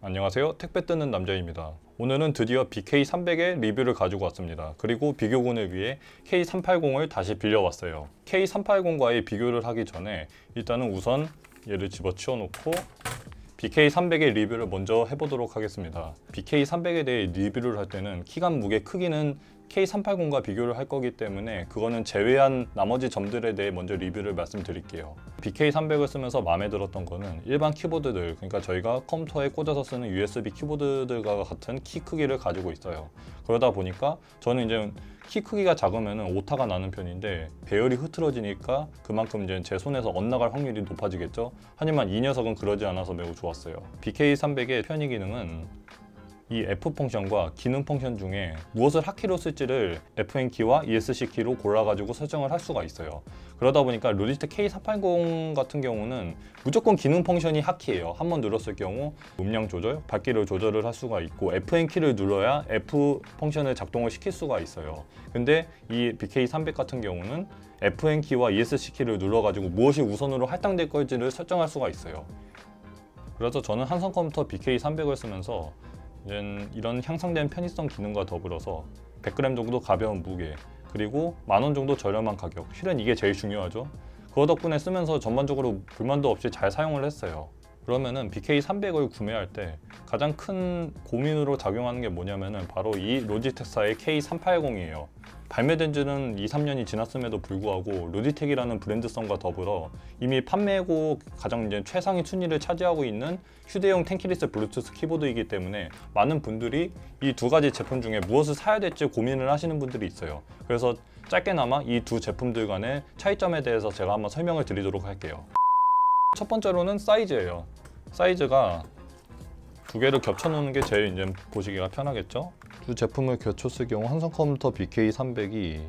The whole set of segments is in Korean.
안녕하세요, 택배 뜯는 남자입니다. 오늘은 드디어 BK300의 리뷰를 가지고 왔습니다. 그리고 비교군을 위해 K380을 다시 빌려왔어요. K380과의 비교를 하기 전에 일단은 우선 얘를 집어치워 놓고 BK300의 리뷰를 먼저 해보도록 하겠습니다. BK300에 대해 리뷰를 할 때는 키감, 무게, 크기는 K380과 비교를 할 거기 때문에 그거는 제외한 나머지 점들에 대해 먼저 리뷰를 말씀드릴게요. BK300을 쓰면서 마음에 들었던 거는 일반 키보드들, 그러니까 저희가 컴퓨터에 꽂아서 쓰는 USB 키보드들과 같은 키 크기를 가지고 있어요. 그러다 보니까 저는 이제 키 크기가 작으면 오타가 나는 편인데 배열이 흐트러지니까 그만큼 이제 제 손에서 엇나갈 확률이 높아지겠죠. 하지만 이 녀석은 그러지 않아서 매우 좋았어요. BK300의 편의 기능은 이 F 펑션과 기능 펑션 중에 무엇을 핫키로 쓸지를 FN 키와 ESC 키로 골라가지고 설정을 할 수가 있어요. 그러다 보니까 로지텍 K380 같은 경우는 무조건 기능 펑션이 핫키예요. 한번 눌렀을 경우 음량 조절, 밝기를 조절을 할 수가 있고 FN 키를 눌러야 F 펑션을 작동을 시킬 수가 있어요. 근데 이 BK300 같은 경우는 FN 키와 ESC 키를 눌러가지고 무엇이 우선으로 할당될 걸지를 설정할 수가 있어요. 그래서 저는 한성 컴퓨터 BK300을 쓰면서 이런 향상된 편의성 기능과 더불어서 100g 정도 가벼운 무게, 그리고 10,000원 정도 저렴한 가격, 실은 이게 제일 중요하죠. 그거 덕분에 쓰면서 전반적으로 불만도 없이 잘 사용을 했어요. 그러면은 BK300을 구매할 때 가장 큰 고민으로 작용하는 게 뭐냐면은 바로 이 로지텍사의 K380이에요. 발매된 지는 2-3년이 지났음에도 불구하고 로지텍이라는 브랜드성과 더불어 이미 판매고 가장 이제 최상위 순위를 차지하고 있는 휴대용 텐키리스 블루투스 키보드이기 때문에 많은 분들이 이 두 가지 제품 중에 무엇을 사야 될지 고민을 하시는 분들이 있어요. 그래서 짧게나마 이 두 제품들 간의 차이점에 대해서 제가 한번 설명을 드리도록 할게요. 첫 번째로는 사이즈예요. 사이즈가 두 개를 겹쳐 놓는 게 제일 이제 보시기가 편하겠죠. 두 제품을 겹쳤을 경우 한성 컴퓨터 BK300이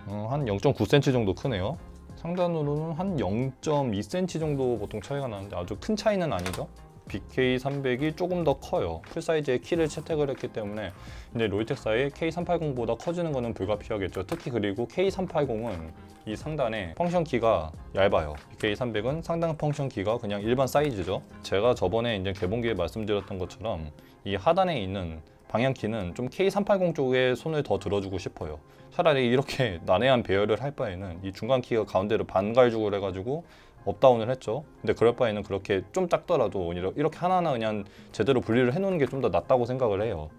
한 0.9cm 정도 크네요. 상단으로는 한 0.2cm 정도 보통 차이가 나는데 아주 큰 차이는 아니죠. BK300이 조금 더 커요. 풀사이즈의 키를 채택을 했기 때문에 이제 로지텍사의 K380보다 커지는 것은 불가피하겠죠. 특히 그리고 K380은 이 상단에 펑션 키가 얇아요. BK300은 상단 펑션 키가 그냥 일반 사이즈죠. 제가 저번에 이제 개봉기에 말씀드렸던 것처럼 이 하단에 있는 방향키는 좀 K380 쪽에 손을 더 들어주고 싶어요. 차라리 이렇게 난해한 배열을 할 바에는 이 중간 키가 가운데로 반갈죽을 해가지고 업다운을 했죠. 근데 그럴 바에는 그렇게 좀 작더라도 이렇게 하나하나 그냥 제대로 분리를 해놓는 게 좀 더 낫다고 생각을 해요.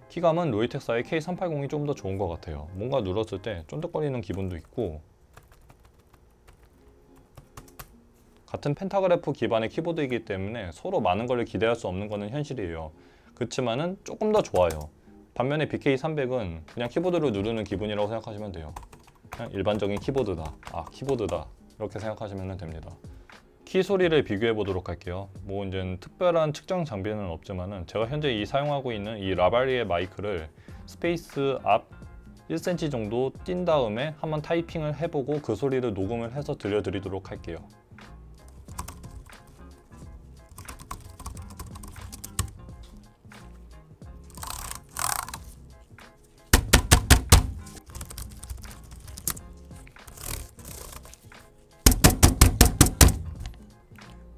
키감은 로지텍사의 K380이 좀 더 좋은 것 같아요. 뭔가 눌렀을 때 쫀득거리는 기분도 있고, 같은 펜타그래프 기반의 키보드이기 때문에 서로 많은 걸 기대할 수 없는 것은 현실이에요. 그렇지만은 조금 더 좋아요. 반면에 BK300은 그냥 키보드를 누르는 기분이라고 생각하시면 돼요. 그냥 일반적인 키보드다. 키보드다. 이렇게 생각하시면 됩니다. 키 소리를 비교해 보도록 할게요. 뭐 이제 특별한 측정 장비는 없지만은 제가 현재 사용하고 있는 이 라발리의 마이크를 스페이스 앞 1cm 정도 띈 다음에 한번 타이핑을 해보고 그 소리를 녹음을 해서 들려드리도록 할게요.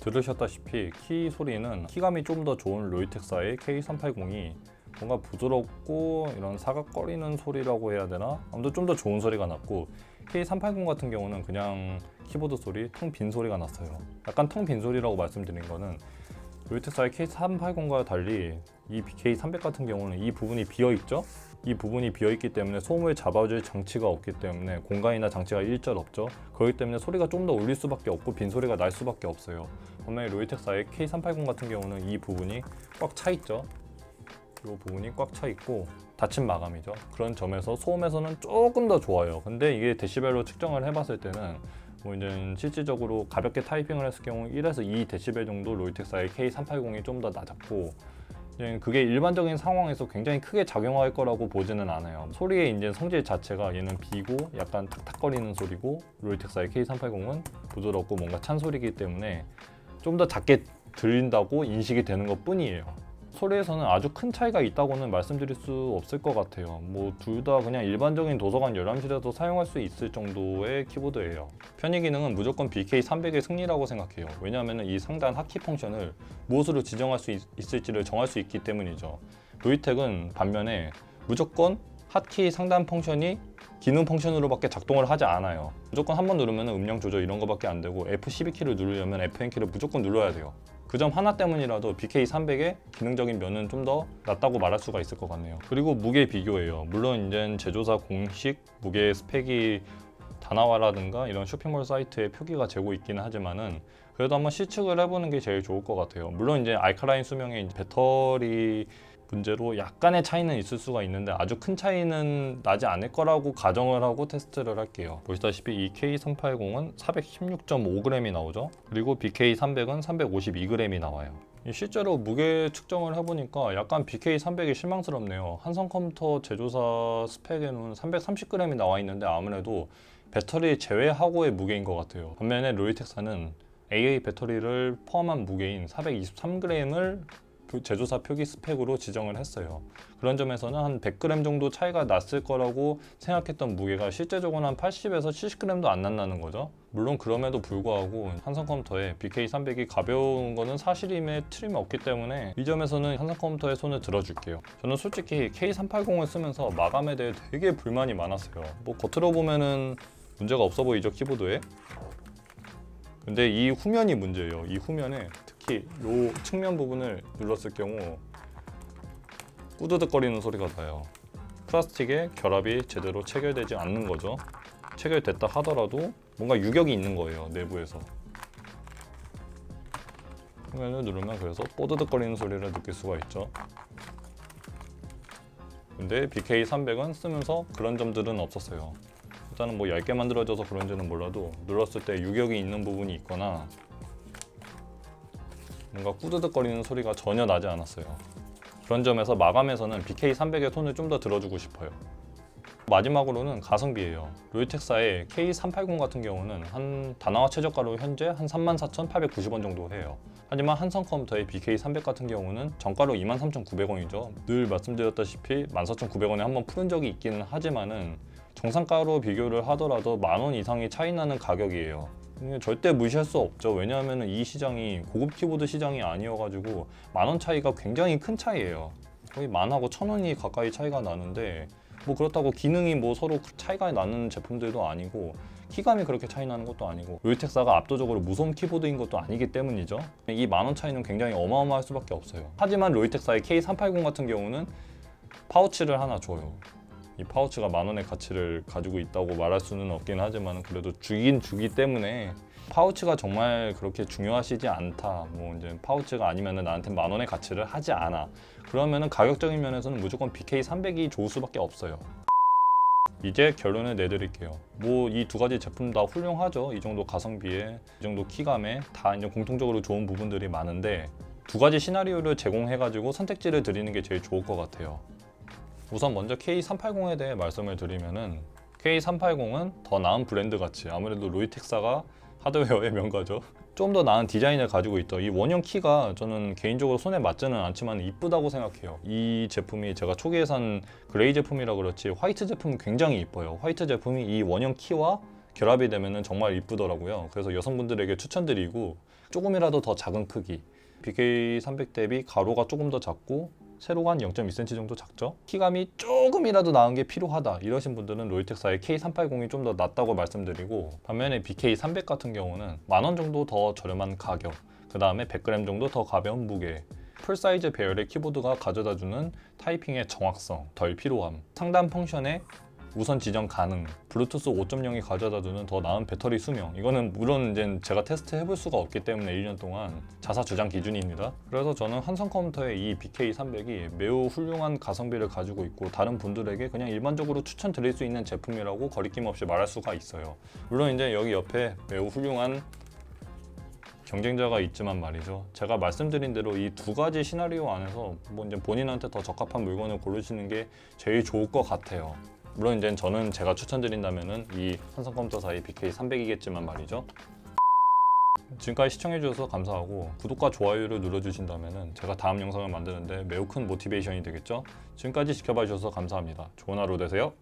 들으셨다시피 키 소리는 키감이 좀 더 좋은 로지텍사의 K380이 뭔가 부드럽고 이런 사각거리는 소리라고 해야 되나? 아무튼 좀 더 좋은 소리가 났고, K380 같은 경우는 그냥 키보드 소리, 텅 빈 소리가 났어요. 약간 텅 빈 소리라고 말씀드린 거는 로지텍사의 K380과 달리 이 BK300 같은 경우는 이 부분이 비어있죠? 이 부분이 비어있기 때문에 소음을 잡아줄 장치가 없기 때문에 공간이나 장치가 일절 없죠. 그렇기 때문에 소리가 좀 더 울릴 수밖에 없고 빈 소리가 날 수밖에 없어요. 반면에 로지텍사의 K380 같은 경우는 이 부분이 꽉 차 있죠. 이 부분이 꽉 차 있고 닫힌 마감이죠. 그런 점에서 소음에서는 조금 더 좋아요. 근데 이게 데시벨로 측정을 해봤을 때는 뭐 이제 실질적으로 가볍게 타이핑을 했을 경우 1에서 2dB 정도 로지텍사의 K380이 좀 더 낮았고, 그게 일반적인 상황에서 굉장히 크게 작용할 거라고 보지는 않아요. 소리의 이제 성질 자체가 얘는 비고 약간 탁탁거리는 소리고, 로지텍사의 K380은 부드럽고 뭔가 찬 소리이기 때문에 좀 더 작게 들린다고 인식이 되는 것 뿐이에요. 소리에서는 아주 큰 차이가 있다고는 말씀드릴 수 없을 것 같아요. 뭐 둘 다 그냥 일반적인 도서관 열람실에서 사용할 수 있을 정도의 키보드예요. 편의 기능은 무조건 BK300의 승리라고 생각해요. 왜냐하면 이 상단 하키 펑션을 무엇으로 지정할 수 있을지를 정할 수 있기 때문이죠. 로이텍은 반면에 무조건 핫키 상단 펑션이 기능 펑션으로밖에 작동을 하지 않아요. 무조건 한 번 누르면 음량 조절 이런 거밖에 안 되고 F12키를 누르려면 FN 키를 무조건 눌러야 돼요. 그 점 하나 때문이라도 BK300의 기능적인 면은 좀 더 낫다고 말할 수가 있을 것 같네요. 그리고 무게 비교예요. 물론 이제 제조사 공식 무게 스펙이 다나와라든가 이런 쇼핑몰 사이트에 표기가 재고 있기는 하지만은 그래도 한번 시측을 해보는 게 제일 좋을 것 같아요. 물론 이제 알카라인 수명의 배터리 문제로 약간의 차이는 있을 수가 있는데 아주 큰 차이는 나지 않을 거라고 가정을 하고 테스트를 할게요. 보시다시피 이 K380은 416.5g이 나오죠. 그리고 BK300은 352g이 나와요. 실제로 무게 측정을 해보니까 약간 BK300이 실망스럽네요. 한성컴퓨터 제조사 스펙에는 330g이 나와 있는데 아무래도 배터리 제외하고의 무게인 것 같아요. 반면에 로이텍사는 AA 배터리를 포함한 무게인 423g을 제조사 표기 스펙으로 지정을 했어요. 그런 점에서는 한 100g 정도 차이가 났을 거라고 생각했던 무게가 실제적으로는 한 80에서 70g도 안 난다는 거죠. 물론 그럼에도 불구하고 한성컴퓨터에 BK300이 가벼운 거는 사실임에 틀림이 없기 때문에 이 점에서는 한성컴퓨터에 손을 들어줄게요. 저는 솔직히 K380을 쓰면서 마감에 대해 되게 불만이 많았어요. 뭐 겉으로 보면은 문제가 없어 보이죠, 키보드에? 근데 이 후면이 문제예요. 이 후면에 특히 이 측면 부분을 눌렀을 경우 꾸드득거리는 소리가 나요. 플라스틱에 결합이 제대로 체결되지 않는 거죠. 체결됐다 하더라도 뭔가 유격이 있는 거예요, 내부에서. 후면을 누르면 그래서 뽀드득거리는 소리를 느낄 수가 있죠. 근데 BK300은 쓰면서 그런 점들은 없었어요. 일단은 뭐 얇게 만들어져서 그런지는 몰라도 눌렀을 때 유격이 있는 부분이 있거나 뭔가 꾸드득거리는 소리가 전혀 나지 않았어요. 그런 점에서 마감에서는 BK300의 손을 좀 더 들어주고 싶어요. 마지막으로는 가성비예요. 로이텍사의 K380 같은 경우는 한 다나와 최저가로 현재 한 34,890원 정도 해요. 하지만 한성컴퓨터의 BK300 같은 경우는 정가로 23,900원이죠. 늘 말씀드렸다시피 14,900원에 한번 푸른 적이 있기는 하지만은 정상가로 비교를 하더라도 10,000원 이상이 차이 나는 가격이에요. 절대 무시할 수 없죠. 왜냐하면 이 시장이 고급 키보드 시장이 아니어가지고 10,000원 차이가 굉장히 큰 차이예요. 거의 10,000원하고 1,000원이 가까이 차이가 나는데 뭐 그렇다고 기능이 뭐 서로 차이가 나는 제품들도 아니고 키감이 그렇게 차이 나는 것도 아니고 로이텍사가 압도적으로 무서운 키보드인 것도 아니기 때문이죠. 이 10,000원 차이는 굉장히 어마어마할 수밖에 없어요. 하지만 로이텍사의 K380 같은 경우는 파우치를 하나 줘요. 이 파우치가 10,000원의 가치를 가지고 있다고 말할 수는 없긴 하지만 그래도 주긴 주기 때문에 파우치가 정말 그렇게 중요하시지 않다. 뭐 이제 파우치가 아니면은 나한테 10,000원의 가치를 하지 않아. 그러면은 가격적인 면에서는 무조건 BK300이 좋을 수밖에 없어요. 이제 결론을 내드릴게요. 뭐 이 두 가지 제품 다 훌륭하죠. 이 정도 가성비에, 이 정도 키감에 다 이제 공통적으로 좋은 부분들이 많은데 두 가지 시나리오를 제공해가지고 선택지를 드리는 게 제일 좋을 것 같아요. 우선 먼저 K380에 대해 말씀을 드리면은 K380은 더 나은 브랜드 가치, 아무래도 로이텍사가 하드웨어의 명가죠. 좀 더 나은 디자인을 가지고 있다. 이 원형 키가 저는 개인적으로 손에 맞지는 않지만 이쁘다고 생각해요. 이 제품이 제가 초기에 산 그레이 제품이라 그렇지 화이트 제품은 굉장히 이뻐요. 화이트 제품이 이 원형 키와 결합이 되면은 정말 이쁘더라고요. 그래서 여성분들에게 추천드리고 조금이라도 더 작은 크기, BK300 대비 가로가 조금 더 작고 세로가 한 0.2cm 정도 작죠? 키감이 조금이라도 나은 게 필요하다 이러신 분들은 로이텍사의 K380이 좀 더 낫다고 말씀드리고 반면에 BK300 같은 경우는 10,000원 정도 더 저렴한 가격, 그 다음에 100g 정도 더 가벼운 무게, 풀사이즈 배열의 키보드가 가져다주는 타이핑의 정확성, 덜 피로함, 상단 펑션의 우선 지정 가능, 블루투스 5.0이 가져다주는 더 나은 배터리 수명. 이거는 물론 이제 제가 테스트 해볼 수가 없기 때문에 1년 동안 자사 주장 기준입니다. 그래서 저는 한성컴퓨터의 이 BK300이 매우 훌륭한 가성비를 가지고 있고 다른 분들에게 그냥 일반적으로 추천드릴 수 있는 제품이라고 거리낌 없이 말할 수가 있어요. 물론 이제 여기 옆에 매우 훌륭한 경쟁자가 있지만 말이죠. 제가 말씀드린 대로 이 두 가지 시나리오 안에서 뭐 이제 본인한테 더 적합한 물건을 고르시는 게 제일 좋을 것 같아요. 물론 이제 저는 제가 추천드린다면은 이 한성컴퓨터사의 BK300이겠지만 말이죠. 지금까지 시청해주셔서 감사하고 구독과 좋아요를 눌러주신다면 제가 다음 영상을 만드는데 매우 큰 모티베이션이 되겠죠? 지금까지 지켜봐 주셔서 감사합니다. 좋은 하루 되세요.